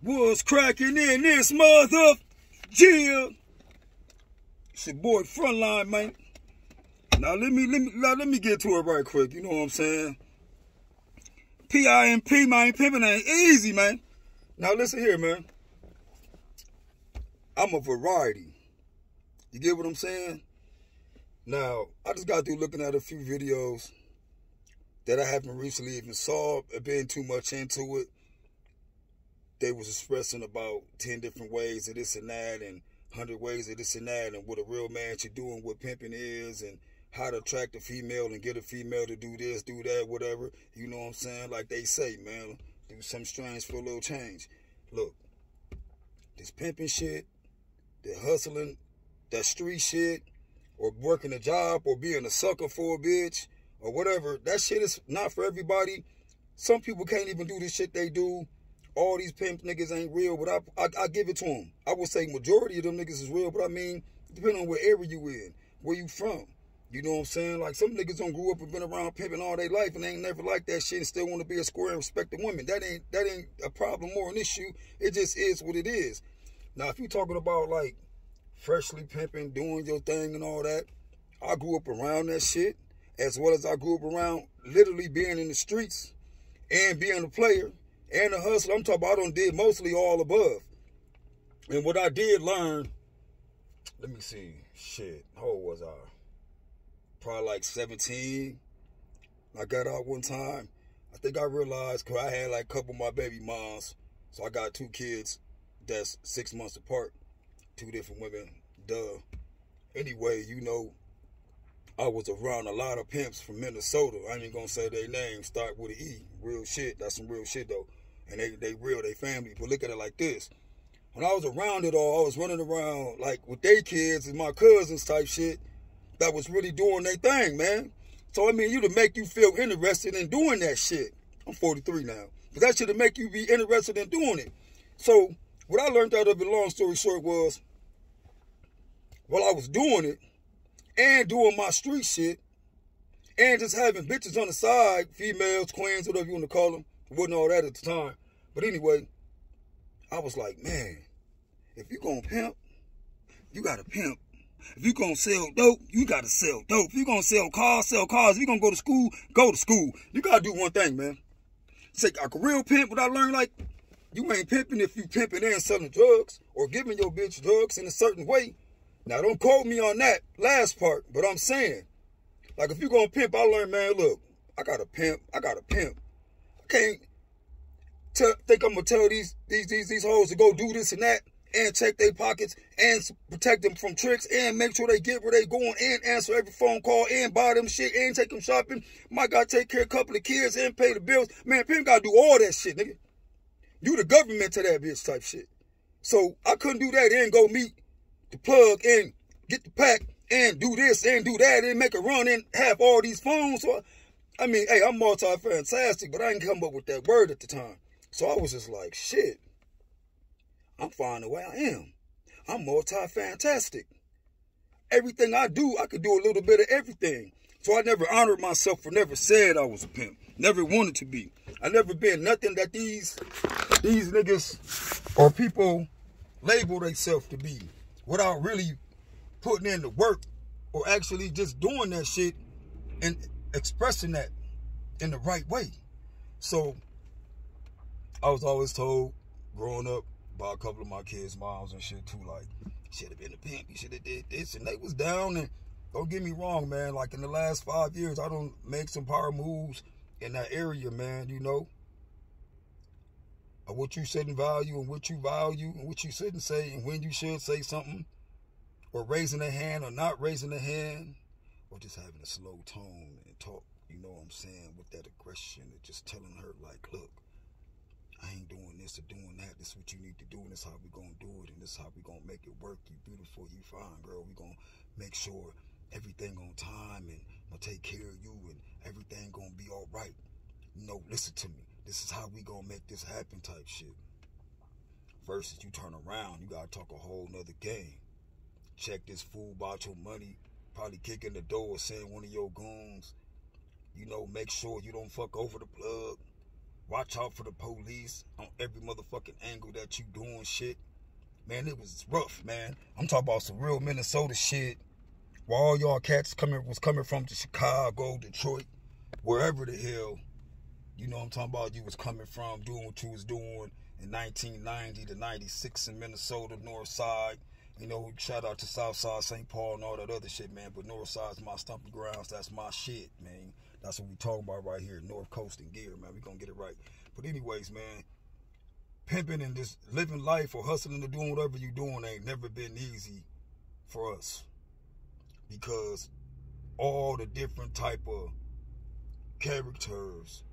Was cracking in this mother. Yeah. It's your boy Frontline, man. Now let me get to it right quick. You know what I'm saying? PIMP, man. Pimping ain't easy, man. Now listen here, man. I'm a variety. You get what I'm saying? Now, I just got through looking at a few videos that I haven't recently even saw, been too much into it. They was expressing about 10 different ways of this and that, and 100 ways of this and that, and what a real man should do and what pimping is, and how to attract a female and get a female to do this, do that, whatever. You know what I'm saying? Like they say, man, do something strange for a little change. Look, this pimping shit, the hustling, that street shit, or working a job, or being a sucker for a bitch, or whatever, that shit is not for everybody. Some people can't even do the shit they do. All these pimp niggas ain't real, but I give it to them. I would say majority of them niggas is real, but I mean, depending on what area you in, where you from. You know what I'm saying? Like, some niggas don't grew up and been around pimping all their life and they ain't never like that shit and still want to be a square and respect the women. That ain't a problem or an issue. It just is what it is. Now, if you talking about, like, freshly pimping, doing your thing and all that, I grew up around that shit, as well as I grew up around literally being in the streets and being a player and a hustler. I'm talking about I done did mostly all above. And what I did learn, let me see, shit, how old was I? Probably like 17. I got out one time. I think I realized, because I had like a couple of my baby moms, so I got 2 kids that's 6 months apart, 2 different women, duh. Anyway, you know, I was around a lot of pimps from Minnesota. I ain't gonna say their names, start with an E. Real shit, that's some real shit though. And they real, they family. But look at it like this. When I was around it all, I was running around like with their kids and my cousins type shit that was really doing their thing, man. So I mean, you to make you feel interested in doing that shit. I'm 43 now. But that shit to make you be interested in doing it. So what I learned out of it, long story short, was while I was doing it and doing my street shit and just having bitches on the side, females, queens, whatever you want to call them, wasn't all that at the time. But anyway, I was like, man, if you gonna pimp, you gotta pimp. If you gonna sell dope, you gotta sell dope. If you gonna sell cars, sell cars. If you gonna go to school, go to school. You gotta do one thing, man. It's like a real pimp, what I learned, like, you ain't pimping if you pimping and selling drugs or giving your bitch drugs in a certain way. Now, don't quote me on that last part, but I'm saying, like, if you gonna pimp, I learned, man, look, I gotta pimp. I can't think I'm gonna tell these hoes to go do this and that and check their pockets and protect them from tricks and make sure they get where they going and answer every phone call and buy them shit and take them shopping. Might gotta take care of a couple of kids and pay the bills. Man, pimp gotta do all that shit, nigga. You the government to that bitch type shit. So I couldn't do that and go meet the plug and get the pack and do this and do that and make a run and have all these phones. So I mean, hey, I'm multi-fantastic, but I didn't come up with that word at the time. So I was just like, shit, I'm fine the way I am. I'm multi-fantastic. Everything I do, I could do a little bit of everything. So I never honored myself or never said I was a pimp. Never wanted to be. I never been nothing that these niggas or people label themselves to be without really putting in the work or actually just doing that shit and expressing that in the right way. So I was always told growing up by a couple of my kids' moms and shit too, like, you should have been a pimp, you should have did this, and they was down. And don't get me wrong, man, like in the last 5 years, I done make some power moves in that area, man, you know, of what you shouldn't value and what you value and what you shouldn't say and when you should say something, or raising a hand or not raising a hand, or just having a slow tone and talk, you know what I'm saying, with that aggression and just telling her, like, look, I ain't doing this or doing that. This is what you need to do, and this is how we gonna do it, and this is how we gonna make it work. You beautiful, you fine, girl. We gonna make sure everything on time, and I'm gonna take care of you, and everything gonna be all right. You know, listen to me. This is how we gonna make this happen type shit. Versus you turn around, you gotta talk a whole nother game. Check this fool about your money, probably kick in the door, send one of your goons. You know, make sure you don't fuck over the plug. Watch out for the police on every motherfucking angle that you doing shit. Man, it was rough, man. I'm talking about some real Minnesota shit. Where all y'all cats was coming from to Chicago, Detroit, wherever the hell, you know what I'm talking about, you was coming from, doing what you was doing in 1990 to 96 in Minnesota, North Side. You know, shout out to South Side, St. Paul, and all that other shit, man. But North Side's my stomping grounds. That's my shit, man. That's what we talking about right here, North Coast and gear, man. We gonna get it right. But anyways, man, pimping and just living life or hustling or doing whatever you doing ain't never been easy for us. Because all the different type of characters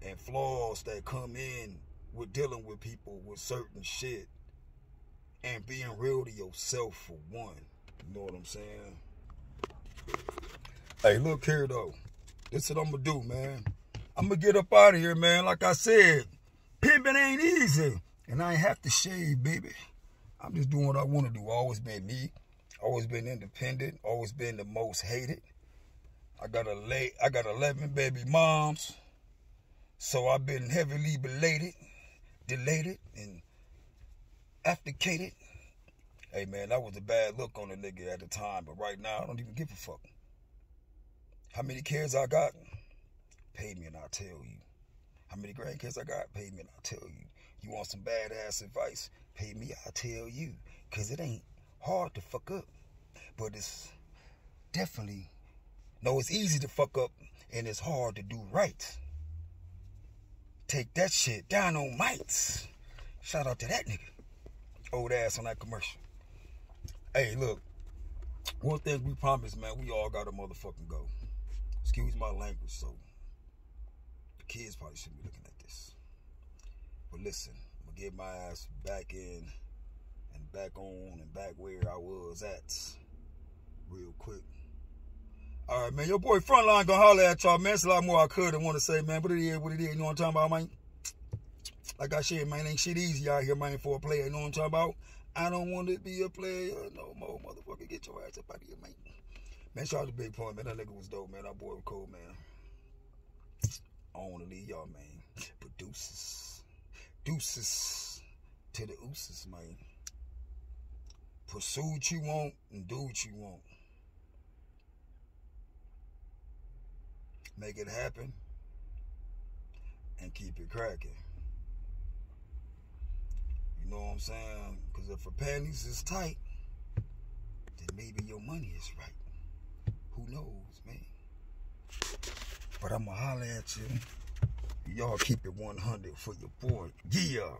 and flaws that come in with dealing with people with certain shit and being real to yourself for one. You know what I'm saying? Hey, look here though. This is what I'm gonna do, man. I'm gonna get up out of here, man. Like I said, pimping ain't easy. And I ain't have to shave, baby. I'm just doing what I want to do. Always been me. Always been independent. Always been the most hated. I got 11 baby moms. So I've been heavily belated, and abdicated. Hey, man, that was a bad look on a nigga at the time. But right now, I don't even give a fuck. How many kids I got? Pay me and I'll tell you. How many grandkids I got? Pay me and I'll tell you. You want some badass advice? Pay me, I'll tell you. Because it ain't hard to fuck up. But it's definitely, no, it's easy to fuck up and it's hard to do right. Take that shit down on mites. Shout out to that nigga. Old ass on that commercial. Hey, look. One thing we promised, man, we all gotta motherfucking go. Excuse my language, so the kids probably shouldn't be looking at this. But listen, I'm gonna get my ass back in and back on and back where I was at real quick. All right, man, your boy Frontline gonna holler at y'all, man. It's a lot more I could and want to say, man, but it is what it is. You know what I'm talking about, man? Like I said, man, ain't shit easy out here, man, for a player. You know what I'm talking about? I don't want to be a player no more, motherfucker. Get your ass up out of here, man. Man, shout out to Big Pun, man. That nigga was dope, man. That boy was cool, man. I don't want to leave y'all, man. But deuces. Deuces to the ooses, man. Pursue what you want and do what you want. Make it happen and keep it cracking. You know what I'm saying? Because if her panties is tight, then maybe your money is right. Who knows, man? But I'ma holler at you. Y'all keep it 100 for your boy. Yeah.